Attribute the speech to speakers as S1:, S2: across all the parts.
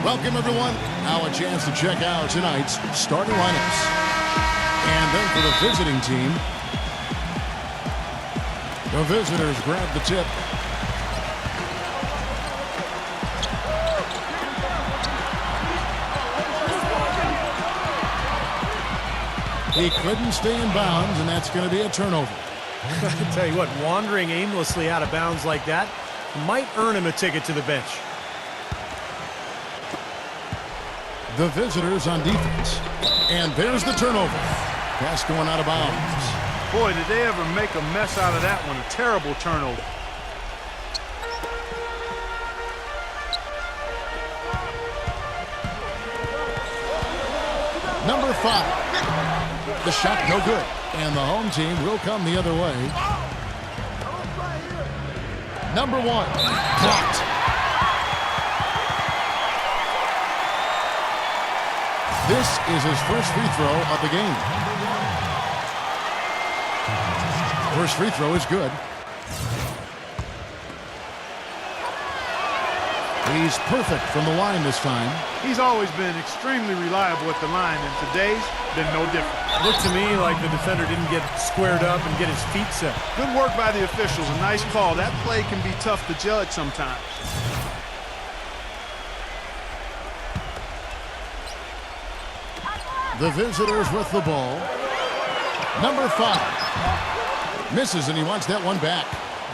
S1: Welcome, everyone. Now a chance to check out tonight's starting lineups. And then for the visiting team, the visitors grab the tip. He couldn't stay in bounds, and that's going to be a turnover.
S2: I tell you what, wandering aimlessly out of bounds like that might earn him a ticket to the bench.
S1: The visitors on defense. And there's the turnover. Pass going out of bounds.
S3: Boy, did they ever make a mess out of that one. A terrible turnover.
S1: Number 5. The shot no good. And the home team will come the other way. Number 1. Blocked. This is his first free throw of the game. First free throw is good. He's perfect from the line this time.
S3: He's always been extremely reliable at the line, and today's been no different.
S2: Looked to me like the defender didn't get squared up and get his feet set.
S3: Good work by the officials. A nice call. That play can be tough to judge sometimes.
S1: The visitors with the ball. Number 5. Misses, and he wants that one back.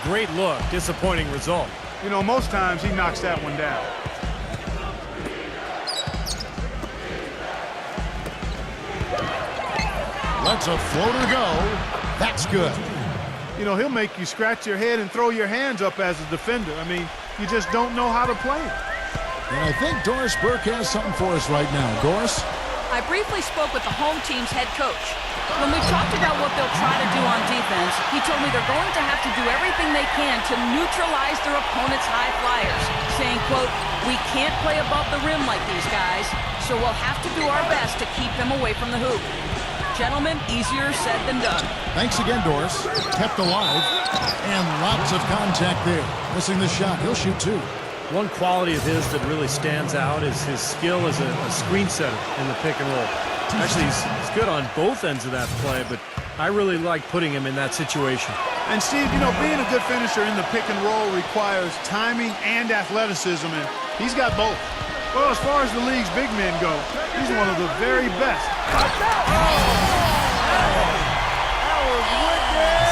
S2: Great look. Disappointing result.
S3: You know, most times he knocks that one down.
S1: Lets a floater go. That's good.
S3: You know, he'll make you scratch your head and throw your hands up as a defender. I mean, you just don't know how to play him.
S1: And I think Doris Burke has something for us right now. Doris?
S4: I briefly spoke with the home team's head coach. When we talked about what they'll try to do on defense, he told me they're going to have to do everything they can to neutralize their opponent's high flyers, saying, quote, "We can't play above the rim like these guys, so we'll have to do our best to keep them away from the hoop." Gentlemen, easier said than done.
S1: Thanks again, Doris. Kept alive. And lots of contact there. Missing the shot. He'll shoot 2.
S2: One quality of his that really stands out is his skill as a screen setter in the pick and roll. Actually, he's good on both ends of that play, but I really like putting him in that situation.
S3: And Steve, you know, being a good finisher in the pick and roll requires timing and athleticism, and he's got both. Well, as far as the league's big men go, he's one of the very best.
S2: That was wicked!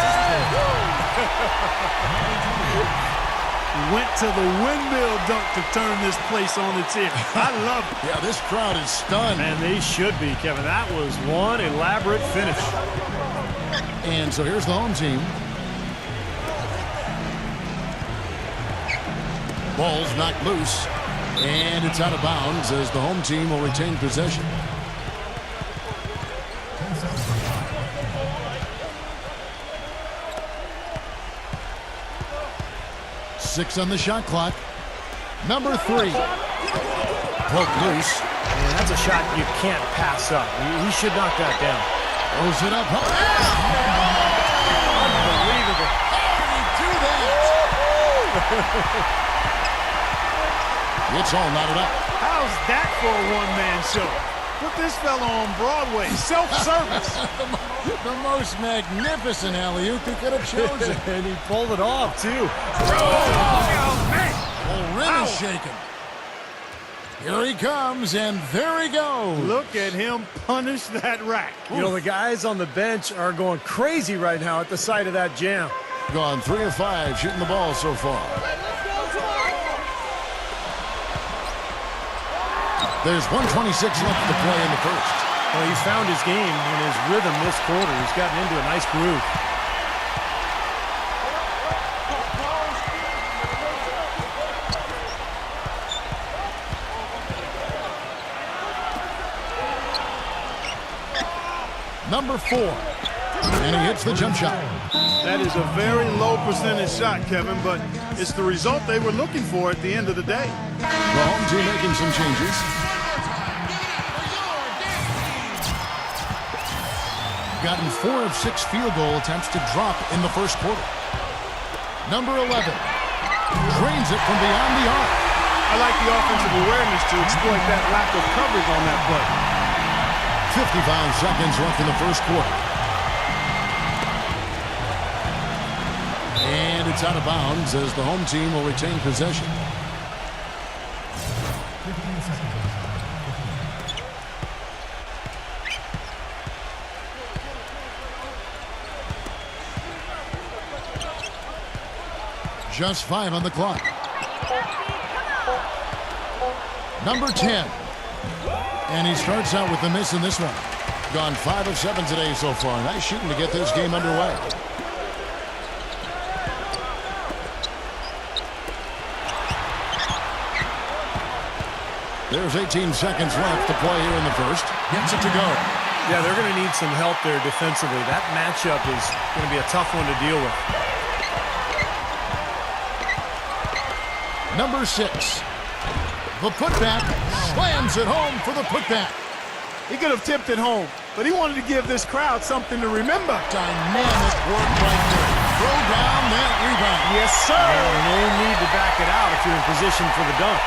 S3: Went to the windmill dunk to turn this place on its ear. I love it.
S1: Yeah, this crowd is stunned.
S2: And they should be, Kevin. That was one elaborate finish.
S1: And so here's the home team. Ball's knocked loose. And it's out of bounds as the home team will retain possession. Six on the shot clock. Number 3. Broke loose.
S2: Man, that's a shot you can't pass up. He should knock that down.
S1: Throws it up.
S2: Unbelievable.
S1: How did he do that? It's all knotted up.
S3: How's that for a one-man show? Put this fella on Broadway. Self-service.
S1: The most magnificent alley-oop he could have chosen.
S2: And he pulled it off, too.
S3: Oh, man.
S1: The rim is shaken. Here he comes, and there he goes.
S3: Look at him punish that rack.
S2: You know, the guys on the bench are going crazy right now at the sight of that jam.
S1: Gone 3 of 5 shooting the ball so far. There's 1:26 left to play in the first.
S2: Well, he's found his game and his rhythm this quarter. He's gotten into a nice groove.
S1: Number 4. And he hits the jump shot.
S3: That is a very low percentage shot, Kevin, but it's the result they were looking for at the end of the day.
S1: The home team making some changes. Gotten 4 of 6 field goal attempts to drop in the first quarter. Number 11. Drains it from beyond the arc.
S3: I like the offensive awareness to exploit that lack of coverage on that play.
S1: 55 seconds left in the first quarter. And it's out of bounds as the home team will retain possession. Just 5 on the clock. Number 10. And he starts out with the miss in this one. Gone 5 of 7 today so far. Nice shooting to get this game underway. There's 18 seconds left to play here in the first. Gets it to go.
S2: Yeah, they're going to need some help there defensively. That matchup is going to be a tough one to deal with.
S1: Number 6. The putback slams it home for the putback.
S3: He could have tipped it home, but he wanted to give this crowd something to remember.
S1: Dynamic work right there. Throw down that rebound.
S3: Yes, sir.
S2: No need to back it out if you're in position for the dunk.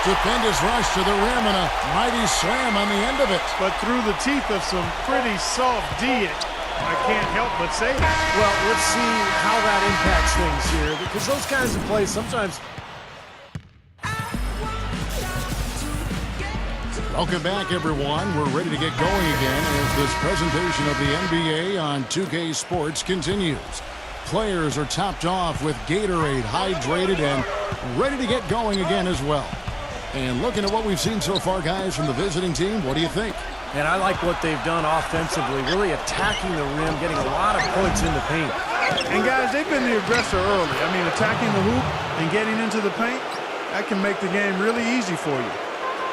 S1: Stupendous rush to the rim and a mighty slam on the end of it.
S3: But through the teeth of some pretty soft D, I can't help but say that.
S2: Well, let's see how that impacts things here, because those kinds of plays sometimes...
S1: Welcome back, everyone. We're ready to get going again as this presentation of the NBA on 2K Sports continues. Players are topped off with Gatorade, hydrated, and ready to get going again as well. And looking at what we've seen so far, guys, from the visiting team, what do you think?
S2: And I like what they've done offensively, really attacking the rim, getting a lot of points in the paint.
S3: And, guys, they've been the aggressor early. I mean, attacking the hoop and getting into the paint, that can make the game really easy for you.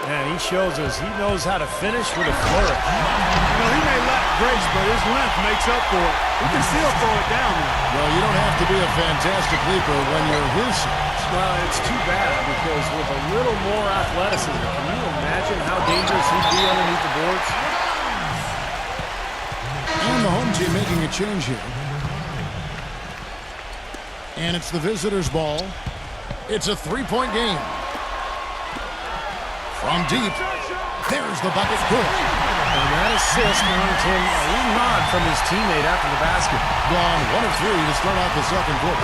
S2: And he shows us he knows how to finish with a flourish.
S3: You know, he may lack grace, but his length makes up for it. He can still throw it down there.
S1: Well, you don't have to be a fantastic leaper when you're his size.
S2: Well, it's too bad because with a little more athleticism, can you imagine how dangerous he'd be underneath the boards?
S1: And the home team making a change here. And it's the visitors' ball. It's a three-point game. From deep, there's the bucket. Good.
S2: And that assist earned him a little nod from his teammate after the basket.
S1: Gone 1 of 3 to start out the second quarter.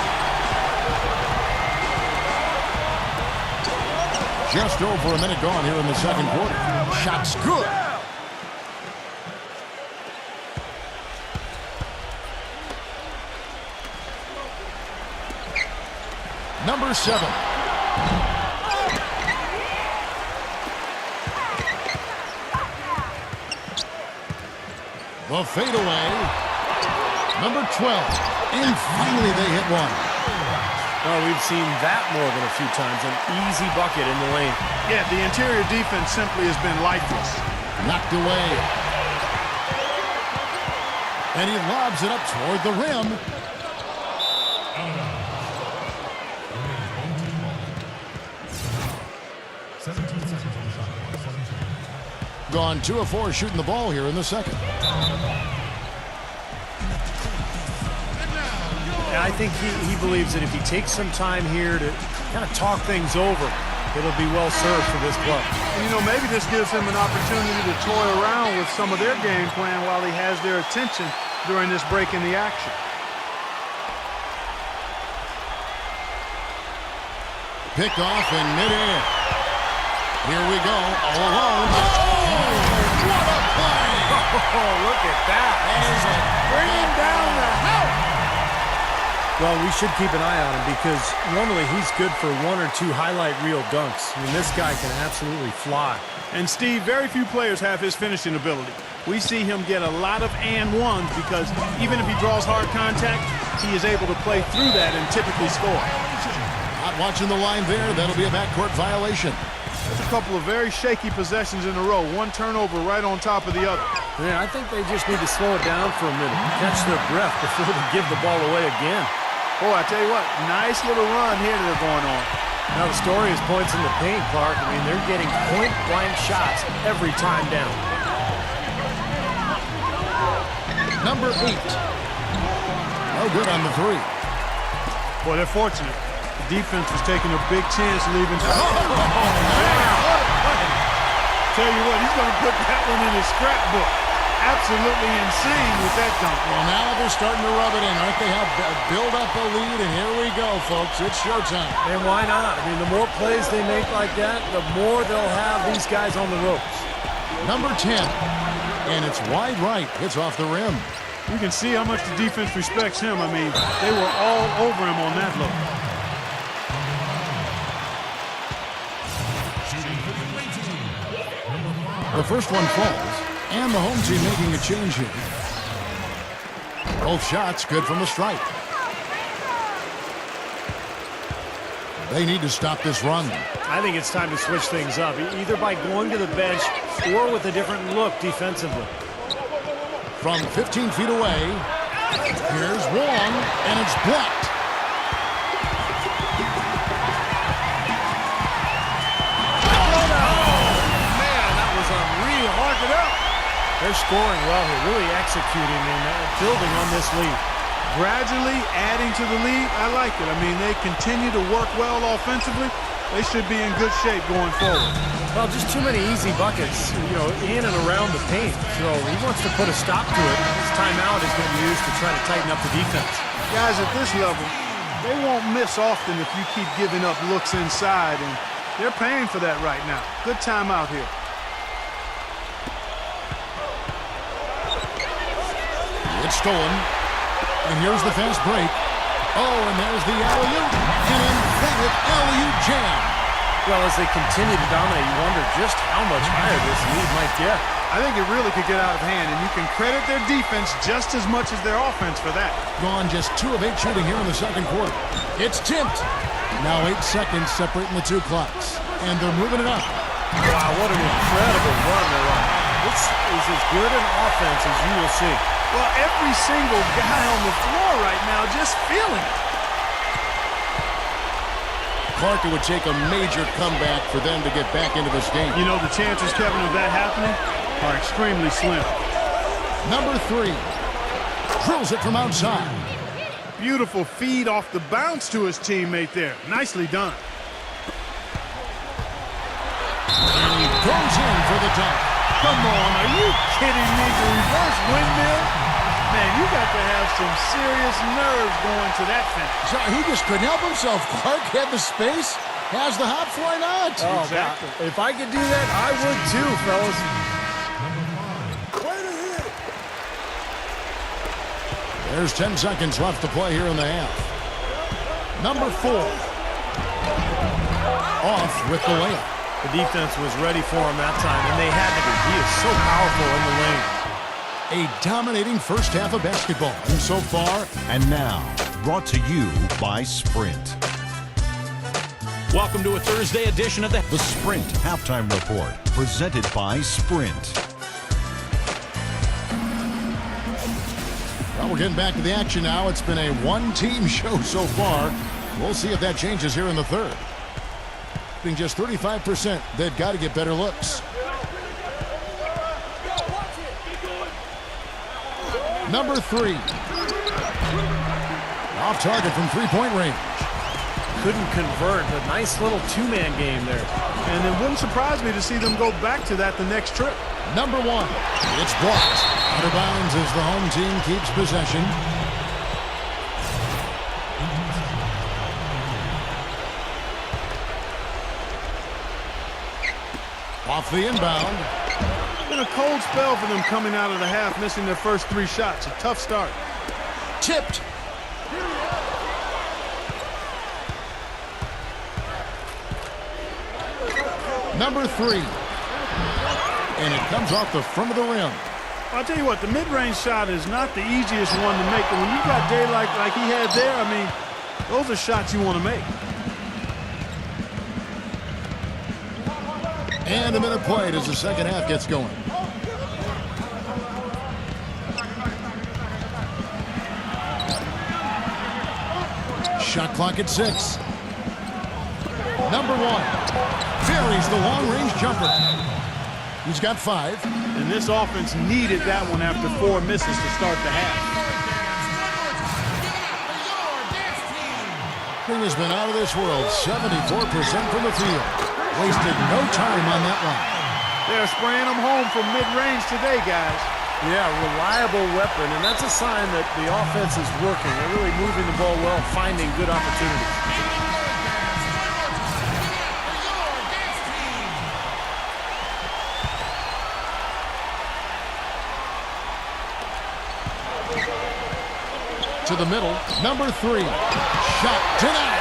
S1: Just over a minute gone here in the second quarter. Shot's good. Number 7. The fadeaway. Number 12. And finally they hit one.
S2: Well, we've seen that more than a few times. An easy bucket in the lane.
S3: Yeah, the interior defense simply has been lifeless.
S1: Knocked away. And he lobs it up toward the rim. Gone 2 of 4 shooting the ball here in the second.
S2: And I think he believes that if he takes some time here to kind of talk things over, it'll be well served for this club.
S3: And, you know, maybe this gives him an opportunity to toy around with some of their game plan while he has their attention during this break in the action.
S1: Picked off in midair. Here we go, all alone. What a play!
S2: Oh, look at that.
S3: Bring him down the house.
S2: Well, we should keep an eye on him because normally he's good for 1 or 2 highlight reel dunks. I mean, this guy can absolutely fly.
S3: And, Steve, very few players have his finishing ability. We see him get a lot of and ones because even if he draws hard contact, he is able to play through that and typically score.
S1: Not watching the line there. That'll be a backcourt violation.
S3: That's a couple of very shaky possessions in a row. One turnover right on top of the other.
S2: Yeah, I think they just need to slow it down for a minute, catch their breath before they give the ball away again.
S3: Boy, I tell you what, nice little run here that they're going on.
S2: Now the story is points in the paint, Clark. I mean, they're getting point-blank shots every time down.
S1: Number 8. No good on the 3.
S3: Boy, they're fortunate. Defense was taking a big chance leaving. Oh, man, what a play. Tell you what, he's going to put that one in his scrapbook. Absolutely insane with that dunk.
S1: Well, now they're starting to rub it in, aren't they? Have build up a lead, and here we go, folks. It's showtime.
S2: And why not? I mean, the more plays they make like that, the more they'll have these guys on the ropes.
S1: Number 10, and it's wide right. It's off the rim.
S3: You can see how much the defense respects him. I mean, they were all over him on that look.
S1: The first one falls, and the home team making a change here. Both shots good from the stripe. They need to stop this run.
S2: I think it's time to switch things up, either by going to the bench or with a different look defensively.
S1: From 15 feet away, here's Wong, and it's blocked.
S2: They're scoring well here, really executing and building on this lead.
S3: Gradually adding to the lead, I like it. I mean, they continue to work well offensively. They should be in good shape going forward.
S2: Well, just too many easy buckets, in and around the paint. So he wants to put a stop to it. This timeout is going to be used to try to tighten up the defense.
S3: Guys, at this level, they won't miss often if you keep giving up looks inside, and they're paying for that right now. Good timeout here.
S1: It's stolen. And here's the fast break. Oh, and there's the alley-oop. An emphatic alley-oop jam.
S2: Well, as they continue to dominate, you wonder just how much higher this lead might get.
S3: I think it really could get out of hand, and you can credit their defense just as much as their offense for that.
S1: Gone just 2 of 8 shooting here in the second quarter. It's tipped. Now 8 seconds separating the two clocks. And they're moving it up.
S2: Wow, what an incredible run they're on. This is as good an offense as you will see.
S3: Well, every single guy on the floor right now just feeling it.
S1: Clark, it would take a major comeback for them to get back into this game.
S3: You know, the chances, Kevin, of that happening are extremely slim.
S1: Number 3. Drills it from outside.
S3: Beautiful feed off the bounce to his teammate there. Nicely done.
S1: And he goes in for the dunk.
S3: Come on, are you kidding me? The reverse windmill? Man, you got to have some serious nerves going to that finish.
S1: So he just couldn't help himself. Clark had the space, has the hops, why not?
S2: Oh, exactly. If I could do that, I would too, fellas.
S1: There's 10 seconds left to play here in the half. Number 4. Off with the layup.
S2: The defense was ready for him that time, and they had to be. He is so powerful in the lane.
S1: A dominating first half of basketball. And so far.
S5: And now, brought to you by Sprint.
S6: Welcome to a Thursday edition of the
S5: Sprint Halftime Report, presented by Sprint.
S1: Well, we're getting back to the action now. It's been a one-team show so far. We'll see if that changes here in the third. Being just 35%, they've got to get better looks. Number 3. Off target from three-point range.
S2: Couldn't convert. A nice little two-man game there.
S3: And it wouldn't surprise me to see them go back to that the next trip.
S1: Number 1. It's blocked. Out of bounds as the home team keeps possession. Off the inbound.
S3: It's been a cold spell for them coming out of the half, missing their first 3 shots. A tough start.
S1: Tipped. Number 3. And it comes off the front of the rim.
S3: I'll tell you what, the mid-range shot is not the easiest one to make. But when you got daylight like he had there, I mean, those are shots you want to make.
S1: And a minute played as the second half gets going. Shot clock at 6. Number 1. Buries the long-range jumper. He's got 5.
S3: And this offense needed that one after 4 misses to start the half.
S1: Thing has been out of this world, 74% from the field. Wasted no time on that one.
S3: They're spraying them home from mid-range today, guys.
S2: Yeah, reliable weapon, and that's a sign that the offense is working. They're really moving the ball well, finding good opportunities.
S1: To the middle, number 3. Shot denied.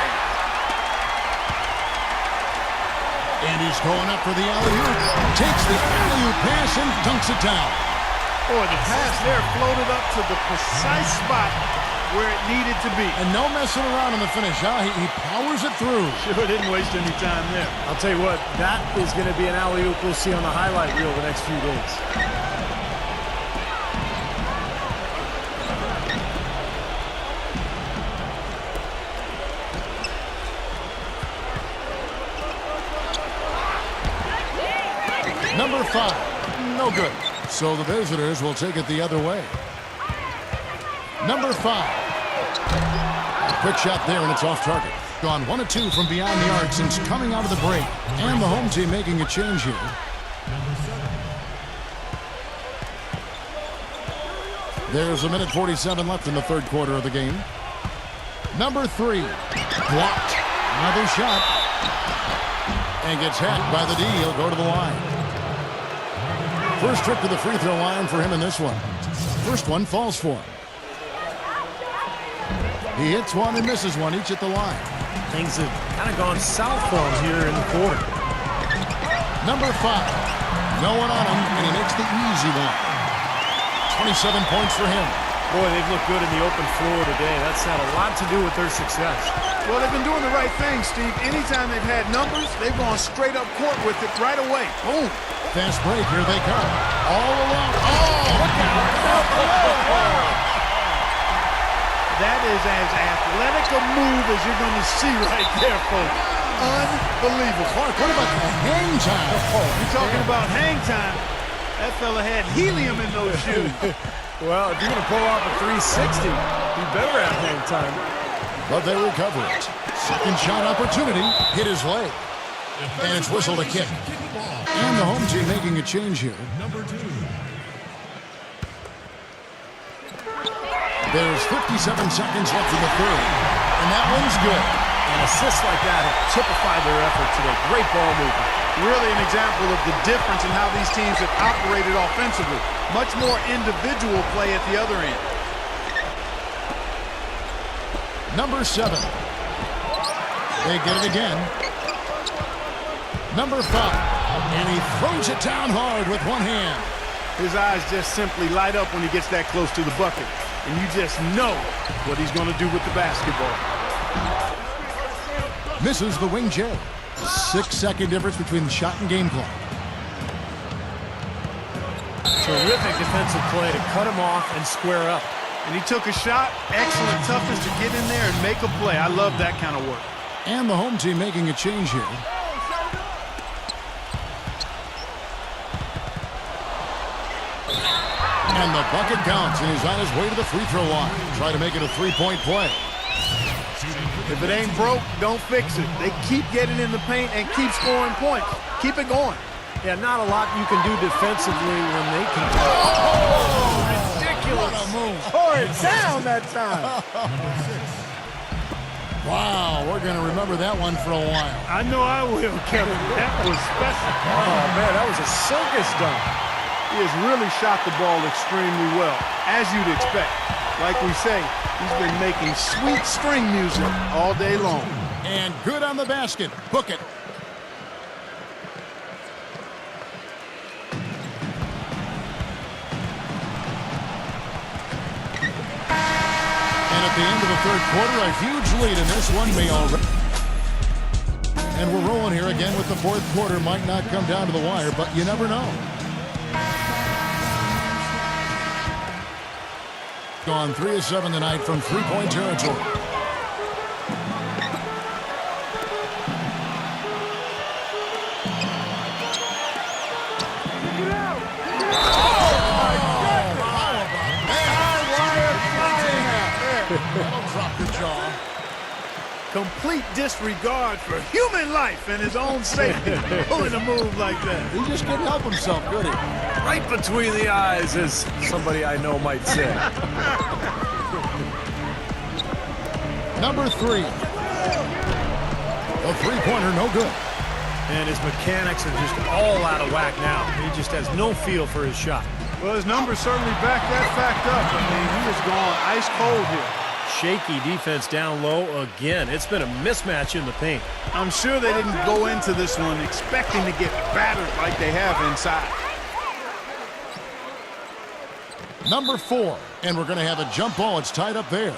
S1: And he's going up for the alley-oop. Takes the alley-oop pass and dunks it down.
S3: Boy, the pass there floated up to the precise spot where it needed to be.
S1: And no messing around on the finish, huh? He powers it through.
S3: Sure didn't waste any time there.
S2: I'll tell you what, that is going to be an alley-oop we'll see on the highlight reel the next few days.
S1: Number 5, no good. So the visitors will take it the other way. Number 5. Quick shot there, and it's off target. Gone 1 of 2 from beyond the arc since coming out of the break. And the home team making a change here. There's a minute 47 left in the third quarter of the game. Number 3, blocked. Another shot. And gets hacked by the D. He'll go to the line. First trip to the free throw line for him in this one. First one falls for him. He hits one and misses one, each at the line.
S2: Things have kind of gone south for him here in the quarter.
S1: Number 5. No one on him, and he makes the easy one. 27 points for him.
S2: Boy, they've looked good in the open floor today. That's had a lot to do with their success.
S3: Well, they've been doing the right thing, Steve. Anytime they've had numbers, they've gone straight up court with it right away. Boom.
S1: Fast break, here they come. All along. Oh, look out.
S3: That is as athletic a move as you're going to see right there, folks. Unbelievable.
S1: Clark, what about the hang time?
S3: You're talking about hang time. That fella had helium in those shoes.
S2: Well, if you're going to pull off a 360, you better have hang time.
S1: But they recover it. Second shot opportunity. Hit his leg. And it's whistled a kick. And the home team making a change here. There's 57 seconds left in the third. And that one's good.
S2: And assists like that have typified their effort today. Great ball movement.
S3: Really an example of the difference in how these teams have operated offensively. Much more individual play at the other end.
S1: Number 7. They get it again. Number 5. And he throws it down hard with one hand.
S3: His eyes just simply light up when he gets that close to the bucket. And you just know what he's going to do with the basketball.
S1: Misses the wing J. 6-second difference between the shot and game clock.
S2: Terrific defensive play to cut him off and square up.
S3: And he took a shot. Excellent toughness to get in there and make a play. I love that kind of work.
S1: And the home team making a change here. And the bucket counts, and he's on his way to the free throw line. Try to make it a three-point play.
S3: If it ain't broke, don't fix it. They keep getting in the paint and keep scoring points. Keep it going.
S2: Yeah, not a lot you can do defensively when they can.
S3: Oh, ridiculous.
S1: What a move.
S3: Tore it down that time.
S1: Wow, we're going to remember that one for a while.
S3: I know I will, Kevin. That was special.
S2: Oh, man, that was a circus dunk.
S3: He has really shot the ball extremely well, as you'd expect. Like we say, he's been making sweet string music all day long.
S1: And good on the basket. Book it. And at the end of the third quarter, a huge lead in this one may already. And we're rolling here again with the fourth quarter. Might not come down to the wire, but you never know. Gone 3 of 7 tonight from three-point territory. That'll drop your jaw.
S3: Complete disregard for human life and his own safety. Pulling a move like that.
S1: He just couldn't help himself, could he?
S2: Right between the eyes, as somebody I know might say.
S1: Number 3. A three-pointer, no good.
S2: And his mechanics are just all out of whack now. He just has no feel for his shot.
S3: Well, his numbers certainly back that fact up. I mean, he was going ice cold here.
S2: Shaky defense down low again. It's been a mismatch in the paint.
S3: I'm sure they didn't go into this one expecting to get battered like they have inside.
S1: Number 4. And we're going to have a jump ball. It's tied up there.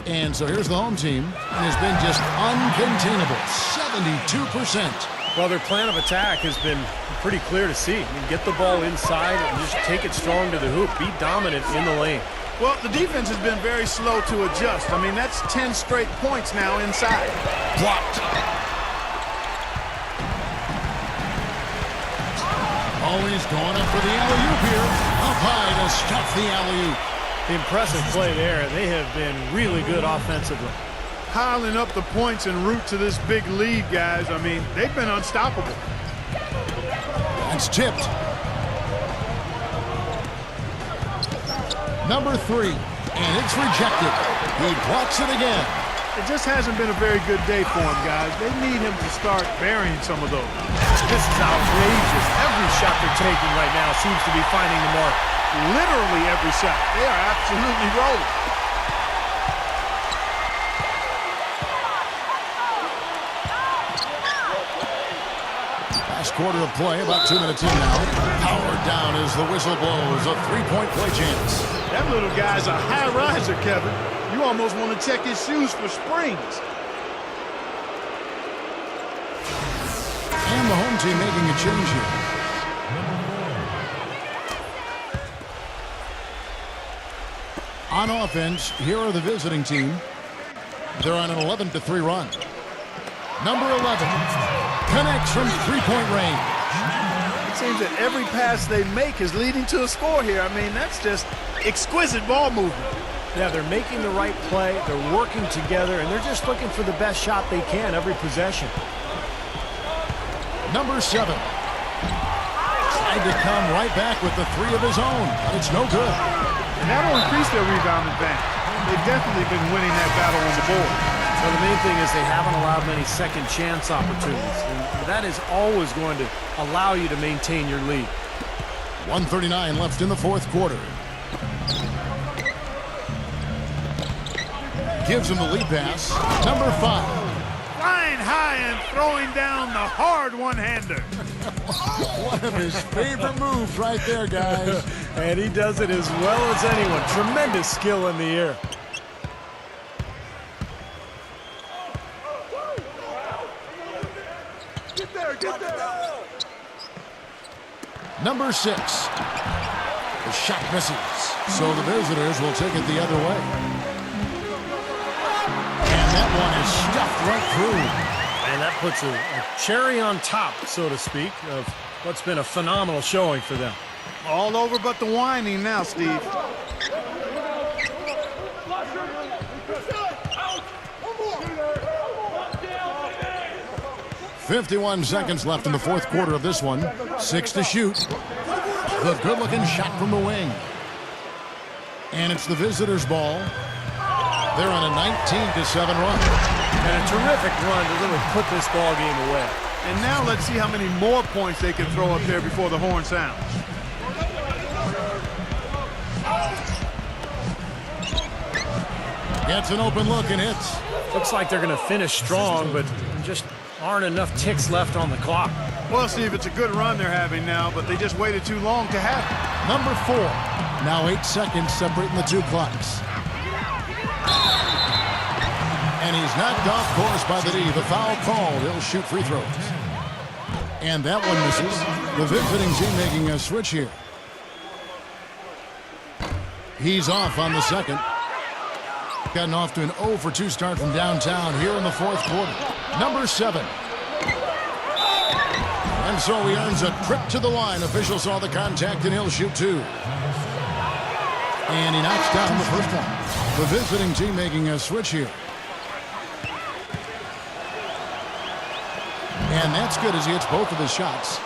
S1: And so here's the home team, and has been just uncontainable, 72%.
S2: Well, their plan of attack has been pretty clear to see. I mean, get the ball inside and just take it strong to the hoop. Be dominant in the lane.
S3: Well, the defense has been very slow to adjust. I mean, that's 10 straight points now inside.
S1: Blocked. Always going up for the alley-oop here. Up high to stuff the alley-oop.
S2: Impressive play there. They have been really good offensively.
S3: Piling up the points en route to this big lead, guys. I mean, they've been unstoppable.
S1: That's tipped. Number 3, and it's rejected. He blocks it again.
S3: It just hasn't been a very good day for him, guys. They need him to start burying some of those.
S2: This is outrageous. Every shot they're taking right now seems to be finding the mark.
S3: Literally every shot. They are absolutely rolling.
S1: Last quarter of play, about 2 minutes in now. Powered down as the whistle blows. A three-point play chance.
S3: That little guy's a high riser, Kevin. You almost want to check his shoes for springs.
S1: And the home team making a change here. On offense, here are the visiting team. They're on an 11-3 run. Number 11 connects from three-point range.
S3: It seems that every pass they make is leading to a score here. I mean, that's just exquisite ball movement.
S2: Yeah, they're making the right play. They're working together, and they're just looking for the best shot they can every possession.
S1: Number 7 tried to come right back with the 3 of his own, but it's no good.
S3: And that'll increase their rebound advantage. They've definitely been winning that battle on the board.
S2: So the main thing is they haven't allowed many second chance opportunities. And that is always going to allow you to maintain your lead.
S1: 1:39 left in the fourth quarter. Gives him the lead pass. Number 5.
S3: Flying high and throwing down the hard one-hander.
S1: One of his favorite moves right there, guys.
S2: And he does it as well as anyone. Tremendous skill in the air.
S3: Get there.
S1: Number 6. The shot misses. So the visitors will take it the other way. And that one is stuffed right through.
S2: And that puts a cherry on top, so to speak, of what's been a phenomenal showing for them.
S3: All over but the whining now, Steve.
S1: 51 seconds left in the fourth quarter of this one. 6 to shoot. The good-looking shot from the wing. And it's the visitors' ball. They're on a 19-7 run.
S2: And a terrific run to really put this ball game away.
S3: And now let's see how many more points they can throw up there before the horn sounds.
S1: Gets an open look and hits.
S2: Looks like they're going to finish strong, but just aren't enough ticks left on the clock.
S3: Well, Steve, it's a good run they're having now, but they just waited too long to have it.
S1: Number 4. Now 8 seconds separating the two clocks. And he's knocked off course by the D. The foul called. He'll shoot free throws. And that one misses. The visiting team making a switch here. He's off on the second. Gotten off to an 0 for 2 start from downtown here in the fourth quarter. Number 7. And so he earns a trip to the line. Officials saw the contact and he'll shoot 2. And he knocks down the first one. The visiting team making a switch here. And that's good as he hits both of his shots.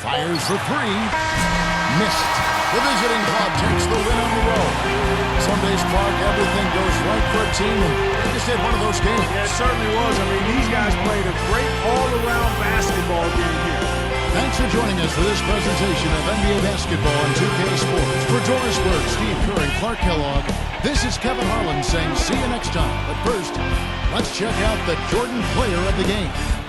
S1: Fires for three. Missed. The visiting club takes the win on the road. Some days, Clark, everything goes right for a team, and they just had one of those games.
S3: Yeah, it certainly was. I mean, these guys played a great all-around basketball game here.
S1: Thanks for joining us for this presentation of NBA basketball on 2K Sports. For Doris Burke, Steve Kerr, and Clark Kellogg, this is Kevin Harlan saying see you next time. But first, let's check out the Jordan player of the game.